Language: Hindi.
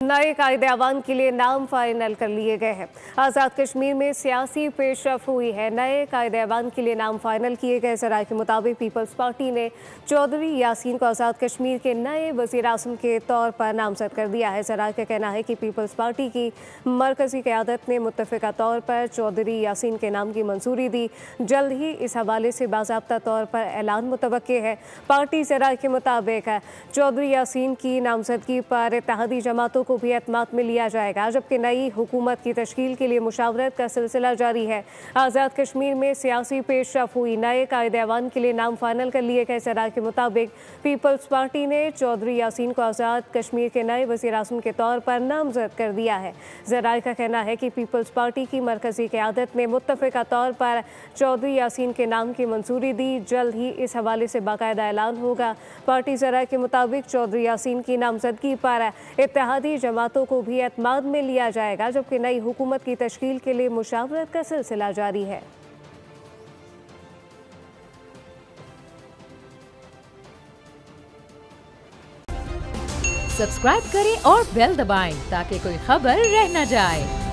नए कायदे आवान के लिए नाम फाइनल कर लिए गए हैं। आज़ाद कश्मीर में सियासी पेशरफ हुई है। नए कायदे आवान के लिए नाम फाइनल किए गए। ज़राए के मुताबिक पीपल्स पार्टी ने चौधरी यासीन को आज़ाद कश्मीर के नए वज़ीर आज़म के तौर पर नामजद कर दिया है। ज़राए का कहना है कि पीपल्स पार्टी की मरकज़ी क़यादत ने मुत्तफ़िका तौर पर चौधरी यासीन के नाम की मंजूरी दी। जल्द ही इस हवाले से बाज़ाब्ता तौर पर ऐलान मुतवक्के है। पार्टी ज़राए के मुताबिक चौधरी यासीन की नामजदगी पर इत्तेहादी जमातों को भी एतमाद में लिया जाएगा, जबकि नई हुकूमत की तश्कील के लिए मुशावरत का सिलसिला जारी है। आज़ाद कश्मीर में सियासी पेशरफ हुई। नए कायदे आवान के लिए नाम फाइनल कर लिए गए। ज़राए के मुताबिक पीपल्स पार्टी ने चौधरी यासीन को आज़ाद कश्मीर के नए वज़ीर आज़म के तौर पर नामजद कर दिया है। ज़राए का कहना है कि पीपल्स पार्टी की मरकज़ी क़यादत ने मुत्तफ़िका तौर पर चौधरी यासीन के नाम की मंजूरी दी। जल्द ही इस हवाले से बाकायदा ऐलान होगा। पार्टी ज़राए के मुताबिक चौधरी यासीन की नामजदगी पर इत्तेहादी जमातों को भी एतमाद में लिया जाएगा, जबकि नई हुकूमत की तश्कील के लिए मुशावरत का सिलसिला जारी है। सब्सक्राइब करें और बेल दबाएं ताकि कोई खबर रह न जाए।